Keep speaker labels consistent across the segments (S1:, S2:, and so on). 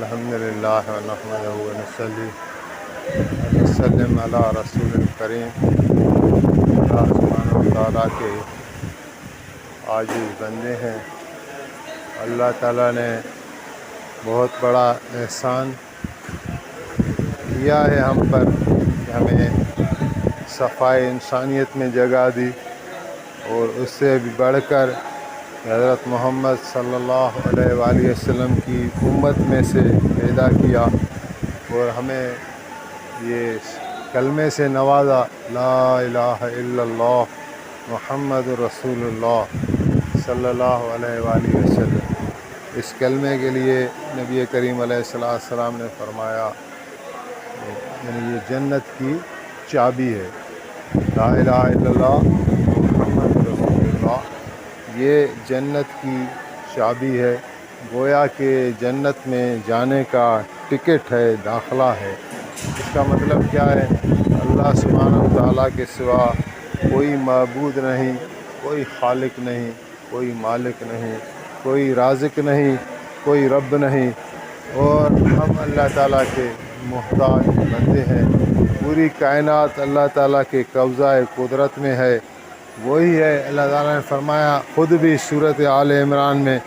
S1: الحمدللہ ونحمدہ ونصلی ونسلم علی رسول الکریم۔ اللہ سبحانہ وتعالیٰ کے عاجز بندے ہیں۔ اللہ تعالیٰ نے بہت بڑا احسان کیا ہے ہم پر کہ ہمیں صفائے انسانیت میں جگہ دی، اور اس سے بھی بڑھ کر حضرت محمد صلی اللہ علیہ وآلہ وسلم کی امت میں سے پیدا کیا اور ہمیں یہ کلمے سے نوازا، لا الہ الا اللہ محمد رسول اللہ صلی اللہ علیہ وآلہ وسلم۔ اس کلمے کے لیے نبی کریم علیہ السلام نے فرمایا یعنی یہ جنت کی چابی ہے، لا الہ الا اللہ محمد رسول اللہ، یہ جنت کی چابی ہے، گویا کہ جنت میں جانے کا ٹکٹ ہے، داخلہ ہے۔ اس کا مطلب کیا ہے؟ اللہ سبحانہ وتعالیٰ کے سوا کوئی معبود نہیں، کوئی خالق نہیں، کوئی مالک نہیں، کوئی رازق نہیں، کوئی رب نہیں، اور ہم اللہ تعالیٰ کے محتاج بندے ہیں۔ پوری کائنات اللہ تعالیٰ کے قبضہ قدرت میں ہے۔ وہی ہے، اللہ تعالیٰ نے فرمایا خود بھی صورت آل عمران میں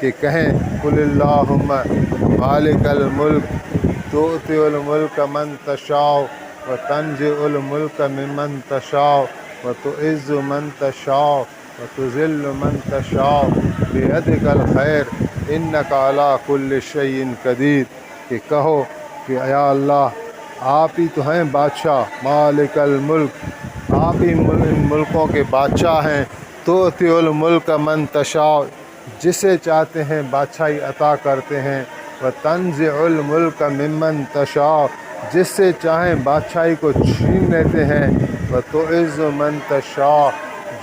S1: کہ کہیں قل اللہم مالک الملک تؤتی الملک من تشاء وتنزع الملک ممن تشاء وتعز من تشاء وتذل من تشاء بیدک الخیر انک علی کل شیء قدیر، کہ کہو کہ یا اللہ آپ ہی تو ہیں بادشاہ، مالک الملک، آپ ہی ان ملکوں کے بادشاہ ہیں۔ تؤتی الملک من تشاء، جسے چاہتے ہیں بادشاہی عطا کرتے ہیں، وتنزع الملک ممن تشاء، جس سے چاہیں بادشاہی کو چھین لیتے ہیں، وتعز من تشاء،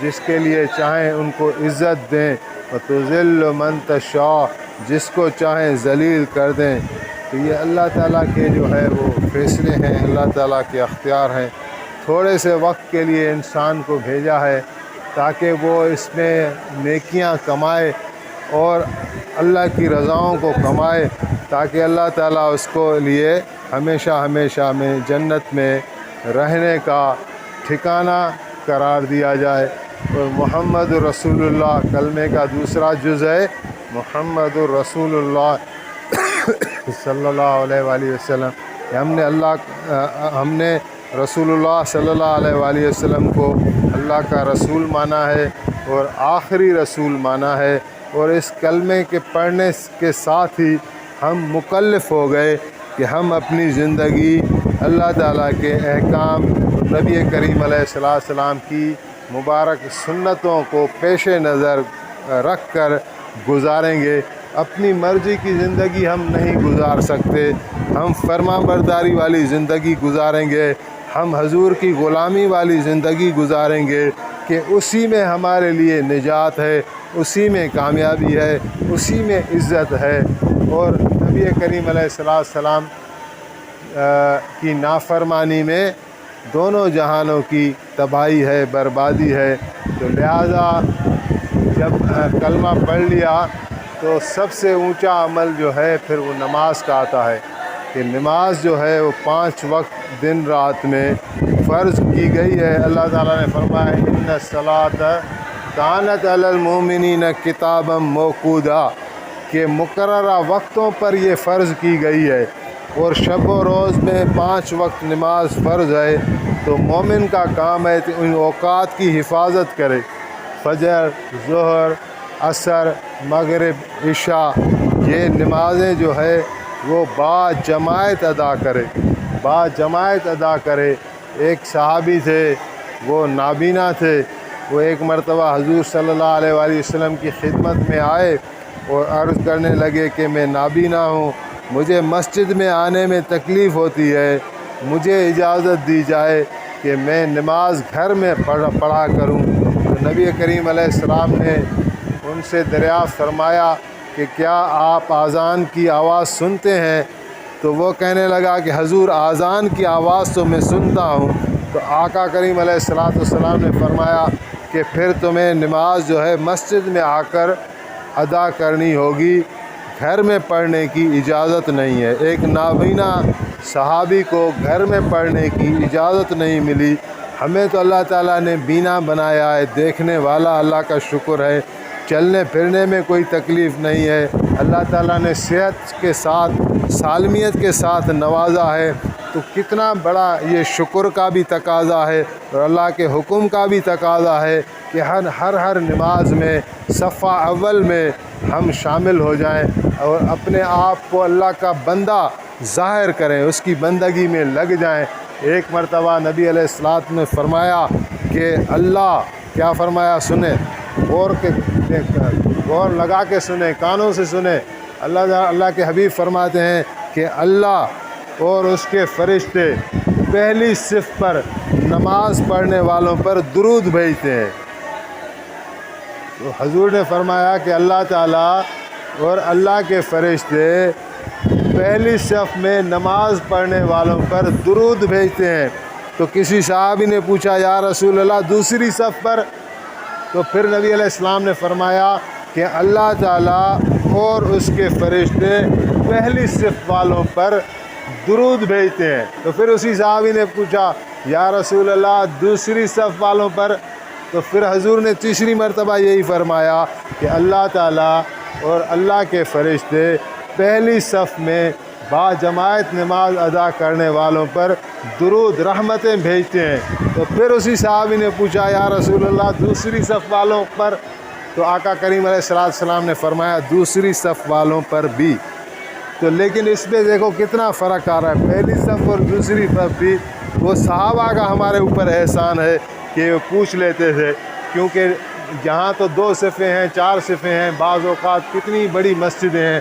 S1: جس کے لیے چاہیں ان کو عزت دیں، وتذل من تشاء، جس کو چاہیں ذلیل کر دیں۔ تو یہ اللہ تعالیٰ کے جو ہے وہ فیصلے ہیں، اللہ تعالیٰ کے اختیار ہیں۔ تھوڑے سے وقت کے لیے انسان کو بھیجا ہے تاکہ وہ اس میں نیکیاں کمائے اور اللہ کی رضاؤں کو کمائے، تاکہ اللہ تعالیٰ اس کو لیے ہمیشہ ہمیشہ میں جنت میں رہنے کا ٹھکانہ قرار دیا جائے۔ اور محمد رسول اللہ کلمے کا دوسرا جز ہے محمد رسول اللہ صلی اللہ علیہ وآلہ وسلم۔ ہم نے رسول اللہ صلی اللہ علیہ وآلہ وسلم کو اللہ کا رسول مانا ہے اور آخری رسول مانا ہے، اور اس کلمے کے پڑھنے کے ساتھ ہی ہم مکلف ہو گئے کہ ہم اپنی زندگی اللہ تعالیٰ کے احکام، نبی کریم علیہ السلام کی مبارک سنتوں کو پیش نظر رکھ کر گزاریں گے۔ اپنی مرضی کی زندگی ہم نہیں گزار سکتے، ہم فرما برداری والی زندگی گزاریں گے، ہم حضور کی غلامی والی زندگی گزاریں گے کہ اسی میں ہمارے لیے نجات ہے، اسی میں کامیابی ہے، اسی میں عزت ہے۔ اور نبی کریم علیہ السلام کی نافرمانی میں دونوں جہانوں کی تباہی ہے، بربادی ہے۔ تو لہذا جب کلمہ پڑھ لیا تو سب سے اونچا عمل جو ہے پھر وہ نماز کا آتا ہے، کہ نماز جو ہے وہ 5 وقت دن رات میں فرض کی گئی ہے۔ اللہ تعالیٰ نے فرمایا ان الصلاۃ کانت علی المؤمنین کتابا موقوتا، کہ مقررہ وقتوں پر یہ فرض کی گئی ہے، اور شب و روز میں 5 وقت نماز فرض ہے۔ تو مومن کا کام ہے کہ ان اوقات کی حفاظت کرے، فجر، ظہر، عصر، مغرب، عشاء، یہ نمازیں جو ہے وہ با جماعت ادا کرے، با جماعت ادا کرے۔ ایک صحابی تھے، وہ نابینا تھے، وہ ایک مرتبہ حضور صلی اللہ علیہ وآلہ وسلم کی خدمت میں آئے اور عرض کرنے لگے کہ میں نابینا ہوں، مجھے مسجد میں آنے میں تکلیف ہوتی ہے، مجھے اجازت دی جائے کہ میں نماز گھر میں پڑھا کروں۔ تو نبی کریم علیہ السلام نے ان سے دریافت فرمایا کہ کیا آپ اذان کی آواز سنتے ہیں؟ تو وہ کہنے لگا کہ حضور اذان کی آواز تو میں سنتا ہوں۔ تو آقا کریم علیہ السلام نے فرمایا کہ پھر تمہیں نماز جو ہے مسجد میں آ کر ادا کرنی ہوگی، گھر میں پڑھنے کی اجازت نہیں ہے۔ ایک نابینا صحابی کو گھر میں پڑھنے کی اجازت نہیں ملی۔ ہمیں تو اللہ تعالیٰ نے بینا بنایا ہے، دیکھنے والا، اللہ کا شکر ہے۔ چلنے پھرنے میں کوئی تکلیف نہیں ہے، اللہ تعالیٰ نے صحت کے ساتھ، سالمیت کے ساتھ نوازا ہے، تو کتنا بڑا یہ شکر کا بھی تقاضا ہے اور اللہ کے حکم کا بھی تقاضا ہے کہ ہر نماز میں صف اول میں ہم شامل ہو جائیں اور اپنے آپ کو اللہ کا بندہ ظاہر کریں، اس کی بندگی میں لگ جائیں۔ ایک مرتبہ نبی علیہ الصلوۃ نے فرمایا کہ اللہ کیا فرمایا، سنیں، غور لگا کے سنیں، کانوں سے سنیں۔ اللہ کے حبیب فرماتے ہیں کہ اللہ اور اس کے فرشتے پہلی صف پر نماز پڑھنے والوں پر درود بھیجتے ہیں۔ تو حضور نے فرمایا کہ اللہ تعالیٰ اور اللہ کے فرشتے پہلی صف میں نماز پڑھنے والوں پر درود بھیجتے ہیں۔ تو کسی صحابی نے پوچھا یا رسول اللہ دوسری صف پر؟ تو پھر نبی علیہ السلام نے فرمایا کہ اللہ تعالیٰ اور اس کے فرشتے پہلی صف والوں پر درود بھیجتے ہیں۔ تو پھر اسی صحابی نے پوچھا یا رسول اللہ دوسری صف والوں پر؟ تو پھر حضور نے تیسری مرتبہ یہی فرمایا کہ اللہ تعالیٰ اور اللہ کے فرشتے پہلی صف میں با جماعت نماز ادا کرنے والوں پر درود رحمتیں بھیجتے ہیں۔ تو پھر اسی صحابی نے پوچھا یا رسول اللہ دوسری صف والوں پر؟ تو آقا کریم علیہ السلام نے فرمایا دوسری صف والوں پر بھی۔ تو لیکن اس میں دیکھو کتنا فرق آ رہا ہے، پہلی صف اور دوسری صف بھی۔ وہ صحابہ کا ہمارے اوپر احسان ہے کہ وہ پوچھ لیتے تھے، کیونکہ جہاں تو 2 صفیں ہیں، 4 صفیں ہیں، بعض اوقات کتنی بڑی مسجدیں ہیں،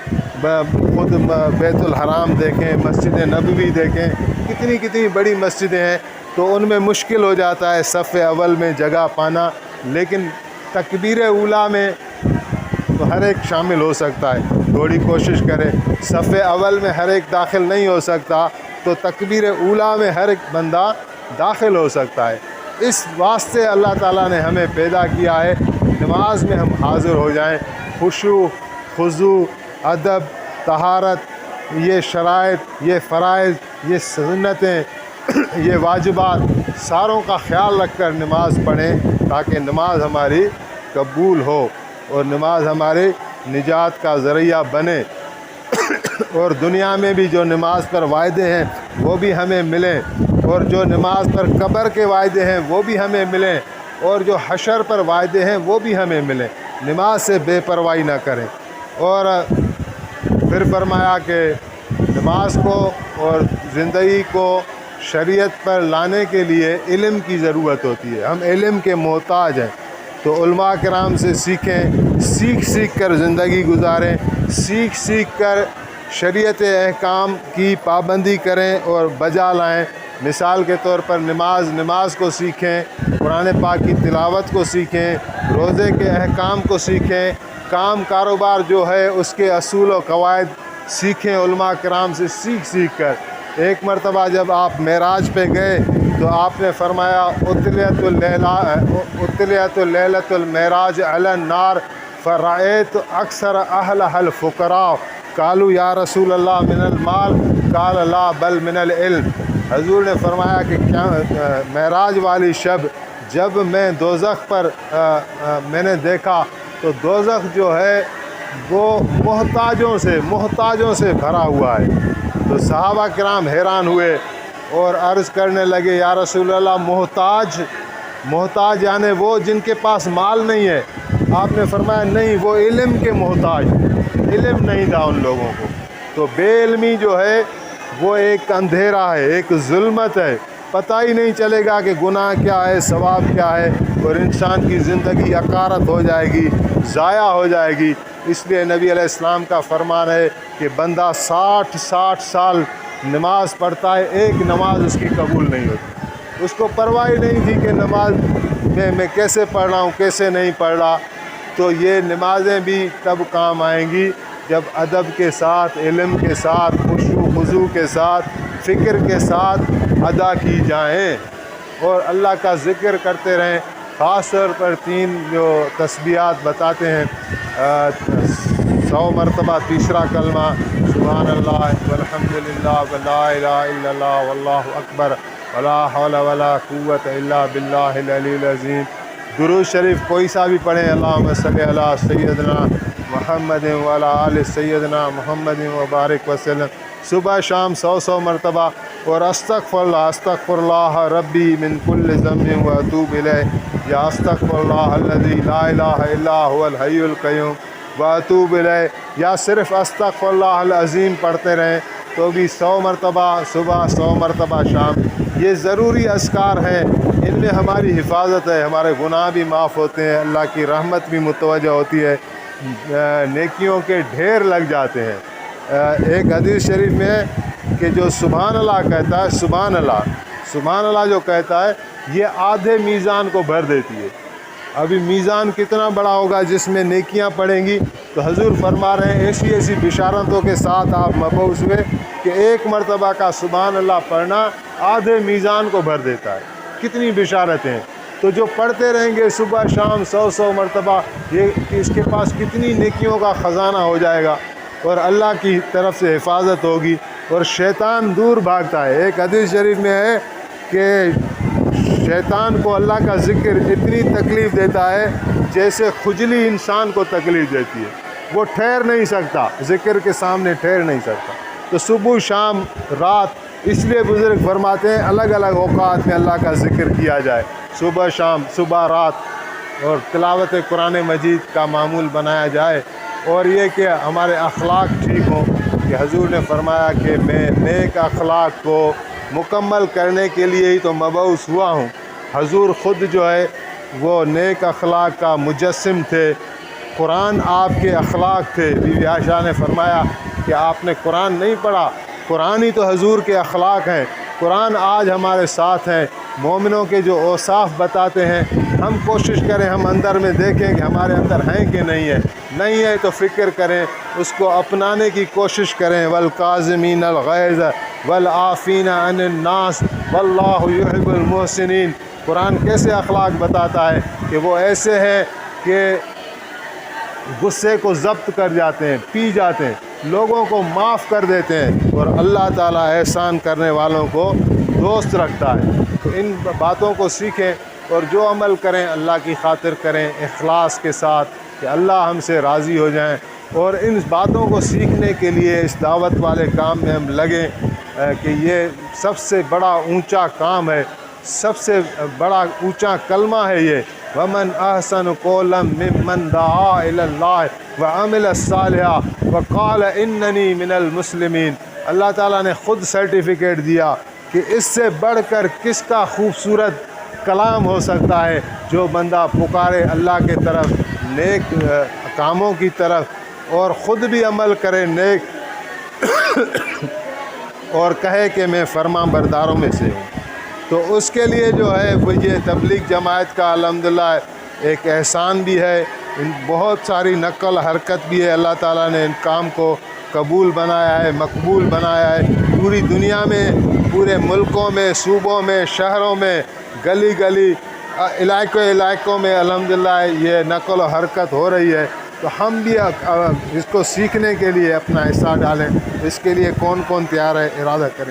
S1: خود بیت الحرام دیکھیں، مسجد نبوی دیکھیں، کتنی بڑی مسجدیں ہیں، تو ان میں مشکل ہو جاتا ہے صف اول میں جگہ پانا۔ لیکن تکبیر اولیٰ میں تو ہر ایک شامل ہو سکتا ہے، تھوڑی کوشش کرے۔ صف اول میں ہر ایک داخل نہیں ہو سکتا، تو تکبیر اولیٰ میں ہر ایک بندہ داخل ہو سکتا ہے۔ اس واسطے اللہ تعالیٰ نے ہمیں پیدا کیا ہے نماز میں ہم حاضر ہو جائیں، خشوع، خضوع، ادب، طہارت، یہ شرائط، یہ فرائض، یہ سنتیں، یہ واجبات، ساروں کا خیال رکھ کر نماز پڑھیں تاکہ نماز ہماری قبول ہو اور نماز ہمارے نجات کا ذریعہ بنے، اور دنیا میں بھی جو نماز پر وعدے ہیں وہ بھی ہمیں ملیں، اور جو نماز پر قبر کے وعدے ہیں وہ بھی ہمیں ملیں، اور جو حشر پر وعدے ہیں وہ بھی ہمیں ملیں۔ نماز سے بے پرواہی نہ کریں۔ اور پھر فرمایا کہ نماز کو اور زندگی کو شریعت پر لانے کے لیے علم کی ضرورت ہوتی ہے، ہم علم کے محتاج ہیں۔ تو علماء کرام سے سیکھیں، سیکھ کر زندگی گزاریں، سیکھ کر شریعت احکام کی پابندی کریں اور بجا لائیں۔ مثال کے طور پر نماز کو سیکھیں، قرآن پاک کی تلاوت کو سیکھیں، روزے کے احکام کو سیکھیں، کام کاروبار جو ہے اس کے اصول و قواعد سیکھیں علماء کرام سے سیکھ کر۔ ایک مرتبہ جب آپ معراج پہ گئے تو آپ نے فرمایا اطلعت لیلۃ المعراج علی النار فرأیت اکثر اہلھا الفقراء قالوا یا رسول اللہ من المال قال لا بل من العلم۔ حضور نے فرمایا کہ معراج والی شب جب میں دوزخ پر میں نے دیکھا تو دوزخ جو ہے وہ محتاجوں سے بھرا ہوا ہے۔ تو صحابہ کرام حیران ہوئے اور عرض کرنے لگے یا رسول اللہ محتاج یعنی وہ جن کے پاس مال نہیں ہے؟ آپ نے فرمایا نہیں، وہ علم کے محتاج، علم نہیں تھا ان لوگوں کو۔ تو بے علمی جو ہے وہ ایک اندھیرا ہے، ایک ظلمت ہے، پتہ ہی نہیں چلے گا کہ گناہ کیا ہے، ثواب کیا ہے، اور انسان کی زندگی عقارت ہو جائے گی، ضائع ہو جائے گی۔ اس لیے نبی علیہ السلام کا فرمان ہے کہ بندہ 60 سال نماز پڑھتا ہے، ایک نماز اس کی قبول نہیں ہوتی۔ اس کو پرواہ نہیں تھی کہ نماز میں کیسے پڑھ رہا ہوں، کیسے نہیں پڑھ رہا۔ تو یہ نمازیں بھی تب کام آئیں گی جب ادب کے ساتھ، علم کے ساتھ، خشوع خضوع کے ساتھ، فکر کے ساتھ ادا کی جائیں، اور اللہ کا ذکر کرتے رہیں، خاص طور پر 3 جو تسبیحات بتاتے ہیں 100 مرتبہ تیسرا کلمہ سبحان اللہ والحمد للہ ولا الہ الا اللہ واللہ اکبر ولا حول ولا قوت الا باللہ العلی العظیم. درود شریف کوئی سا بھی پڑھیں، اللہم صلی علی سیدنا محمد وعلی آل سیدنا محمد وبارک وسلم. صبح شام 100 مرتبہ. اور استغفر اللہ ربی من کل ذنب واتوب الیہ، یا استغفر اللہ الذی لا الہ الا هو الحی القیوم واتوب الیہ، یا صرف استغفر اللہ العظیم پڑھتے رہیں تو بھی 100 مرتبہ صبح 100 مرتبہ شام. یہ ضروری اذکار ہیں، ان میں ہماری حفاظت ہے، ہمارے گناہ بھی معاف ہوتے ہیں، اللہ کی رحمت بھی متوجہ ہوتی ہے، نیکیوں کے ڈھیر لگ جاتے ہیں. ایک حدیث شریف میں ہے کہ جو سبحان اللہ کہتا ہے، سبحان اللہ جو کہتا ہے یہ آدھے میزان کو بھر دیتی ہے. ابھی میزان کتنا بڑا ہوگا جس میں نیکیاں پڑیں گی. تو حضور فرما رہے ہیں ایسی بشارتوں کے ساتھ آپ مبعوث ہوئے کہ 1 مرتبہ کا سبحان اللہ پڑھنا آدھے میزان کو بھر دیتا ہے. کتنی بشارتیں ہیں. تو جو پڑھتے رہیں گے صبح شام 100 مرتبہ، یہ اس کے پاس کتنی نیکیوں کا خزانہ ہو جائے گا، اور اللہ کی طرف سے حفاظت ہوگی اور شیطان دور بھاگتا ہے. ایک حدیث شریف میں ہے کہ شیطان کو اللہ کا ذکر اتنی تکلیف دیتا ہے جیسے کھجلی انسان کو تکلیف دیتی ہے. وہ ٹھہر نہیں سکتا، ذکر کے سامنے ٹھہر نہیں سکتا. تو صبح شام رات، اس لیے بزرگ فرماتے ہیں الگ الگ اوقات میں اللہ کا ذکر کیا جائے، صبح شام، صبح رات، اور تلاوت قرآن مجید کا معمول بنایا جائے. اور یہ کہ ہمارے اخلاق ٹھیک ہوں، کہ حضور نے فرمایا کہ میں نیک اخلاق کو مکمل کرنے کے لیے ہی تو مبعوث ہوا ہوں. حضور خود جو ہے وہ نیک اخلاق کا مجسم تھے. قرآن آپ کے اخلاق تھے. بی بی عائشہ نے فرمایا کہ آپ نے قرآن نہیں پڑھا، قرآن ہی تو حضور کے اخلاق ہیں. قرآن آج ہمارے ساتھ ہیں. مومنوں کے جو اوصاف بتاتے ہیں، ہم کوشش کریں، ہم اندر میں دیکھیں کہ ہمارے اندر ہیں کہ نہیں ہے تو فکر کریں، اس کو اپنانے کی کوشش کریں. والکاظمین الغیظ والعافین عن الناس واللہ یحب المحسنین. قرآن کیسے اخلاق بتاتا ہے کہ وہ ایسے ہیں کہ غصے کو ضبط کر جاتے ہیں، پی جاتے ہیں، لوگوں کو معاف کر دیتے ہیں، اور اللہ تعالیٰ احسان کرنے والوں کو دوست رکھتا ہے. تو ان باتوں کو سیکھیں اور جو عمل کریں اللہ کی خاطر کریں، اخلاص کے ساتھ، کہ اللہ ہم سے راضی ہو جائیں. اور ان باتوں کو سیکھنے کے لیے اس دعوت والے کام میں ہم لگیں کہ یہ سب سے بڑا اونچا کام ہے، سب سے بڑا اونچا کلمہ ہے یہ. وَمَنْ أَحْسَنُ قَوْلًا مِّمَّنْ دَعَا إِلَى اللَّهِ وَعَمِلَ صَالِحًا وَقَالَ إِنَّنِي مِنَ الْمُسْلِمِينَ. اللہ تعالیٰ نے خود سرٹیفکیٹ دیا کہ اس سے بڑھ کر کس کا خوبصورت کلام ہو سکتا ہے، جو بندہ پکارے اللہ کے طرف، نیک کاموں کی طرف، اور خود بھی عمل کرے نیک، اور کہے کہ میں فرما برداروں میں سے ہوں. تو اس کے لیے جو ہے وہ یہ تبلیغ جماعت کا الحمدللہ ایک احسان بھی ہے، بہت ساری نقل حرکت بھی ہے. اللہ تعالیٰ نے ان کام کو قبول بنایا ہے، مقبول بنایا ہے. پوری دنیا میں، پورے ملکوں میں، صوبوں میں، شہروں میں، گلی گلی، علاقوں میں الحمدللہ یہ نقل و حرکت ہو رہی ہے. تو ہم بھی اس کو سیکھنے کے لیے اپنا حصہ ڈالیں. اس کے لیے کون تیار ہے، ارادہ کریں.